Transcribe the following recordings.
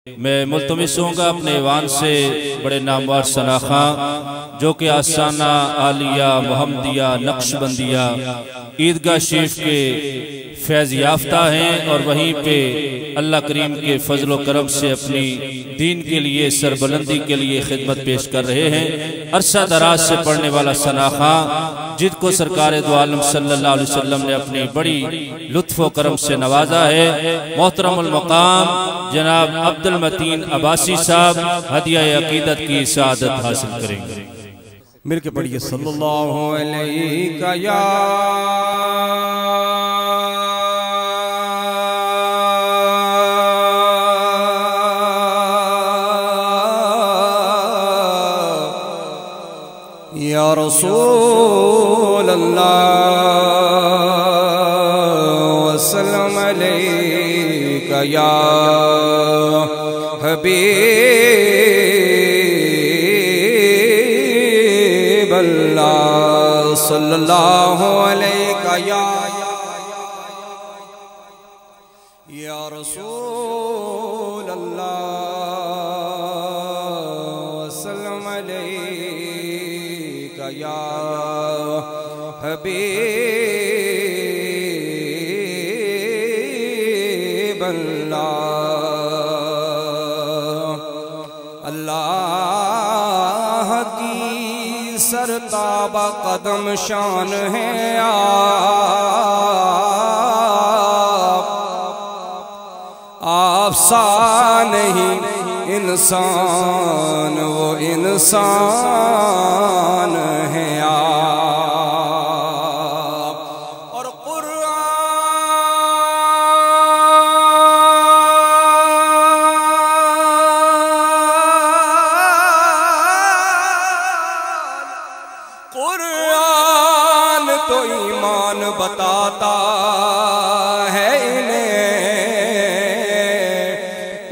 میں ملتمس ہوں گا اپنے ایوان سے بڑے نامور شناخواں جو کہ آستانہ عالیہ محمدیہ نقش بندیہ عیدگاہ شریف کے فیض یافتہ ہیں اور وہیں پہ اللہ کریم کے فضل و کرم سے اپنی دین کے لیے سربلندی کے لیے خدمت پیش کر رہے ہیں۔ عرصہ دراز سے پڑھنے والا شناخواں جن کو سرکار دو عالم صلی اللہ علیہ وسلم نے اپنی بڑی لطف و کرم سے نوازا ہے، محترم المقام جناب عبد المتین عباسی صاحب ہدیہ عقیدت کی سعادت حاصل کریں گے۔ مل کے پڑھیے صلی اللہ علیہ یا یا رسول اللہ وسلم علیکہ یا حبیب اللہ صلی اللہ علیہ یا رسول اللہ وسلم علیکہ یا حبیب اللہ۔ اللہ کی سرتاب قدم شان ہے آپ سا نہیں انسان وہ انسان ہے آپ، اور قرآن تو ایمان بتاتا ہے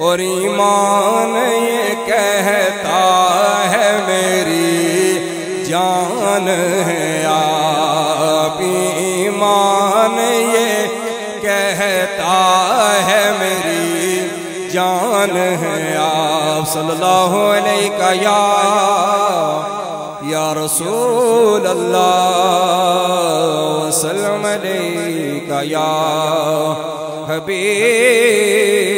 اور ایمان یہ کہتا ہے میری جان ہے آپ، ایمان یہ کہتا ہے میری جان ہے آپ، صلی اللہ علیہ یا رسول اللہ وسلم علیکہ یا حبیب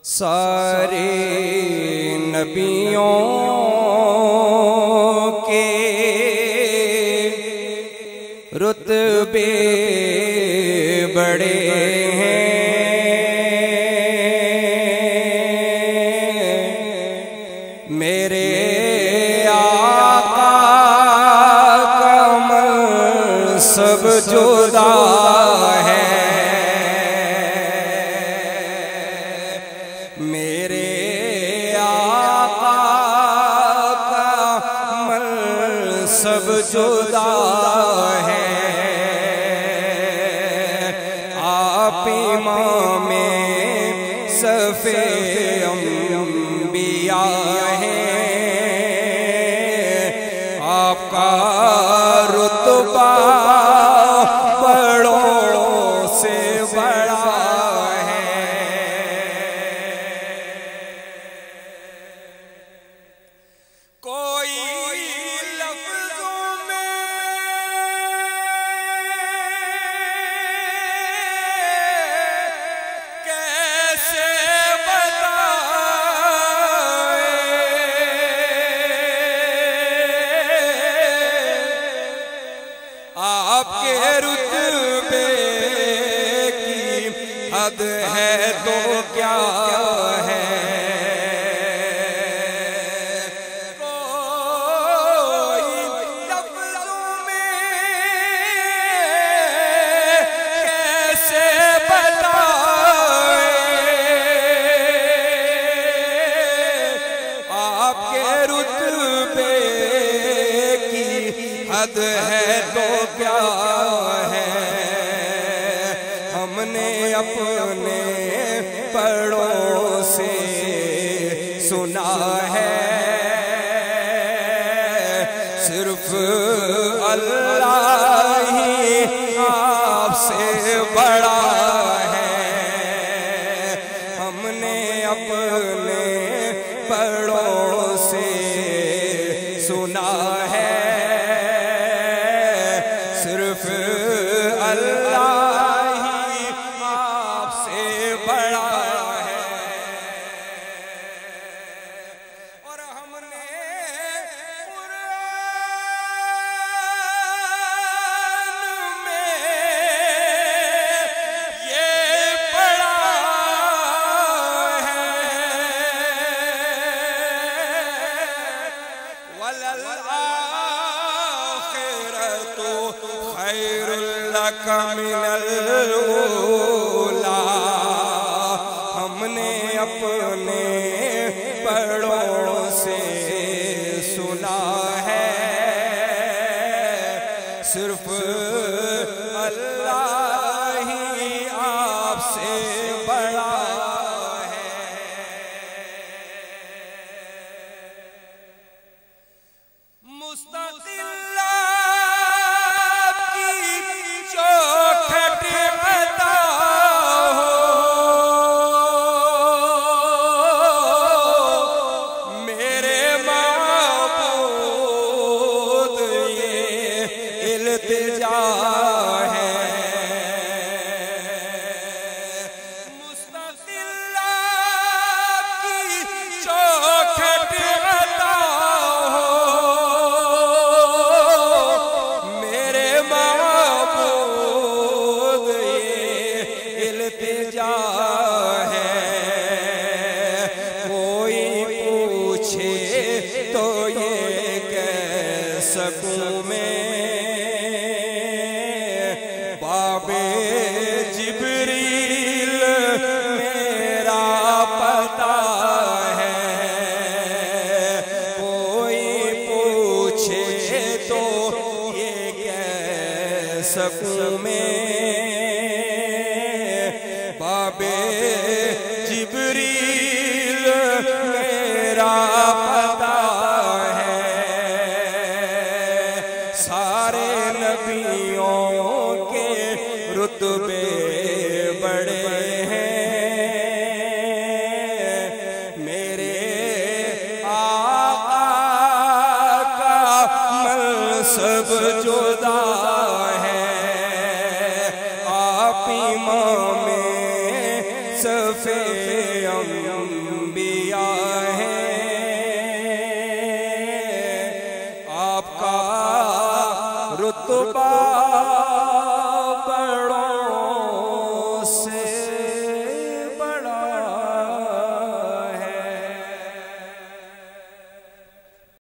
سارے نبیوں کے رتبے بڑے ہیں، میرے آقا کا منصب جدا ہے، میرے آقا کا منصب جدا ہے، آپ امام صف انبیاء ہیں، آپ کا رتبہ بڑوں سے بڑا ہے، کوئی لفظوں میں کیسے بتائے آپ کے رتبے کی حد ہے تو کیا ہے، حد ہے تو کیا ہے، ہم نے اپنے بڑوں سے صرف اللہ ہی آپ سے بڑا ہے، اور ہم نے قرآن میں یہ پڑھا ہے، خیر لک من الاولی، ہم نے اپنے بڑوں سے سنا ہے صرف اللہ ہی آپ سے بڑا ہے۔ مستقل تو یہ کہہ سکوں میں باب جبریل میرا پتہ ہے، کوئی پوچھے تو یہ کہہ سکوں میں باب جبریل میرا پتہ ہے۔ سارے نبیوں کے رتبے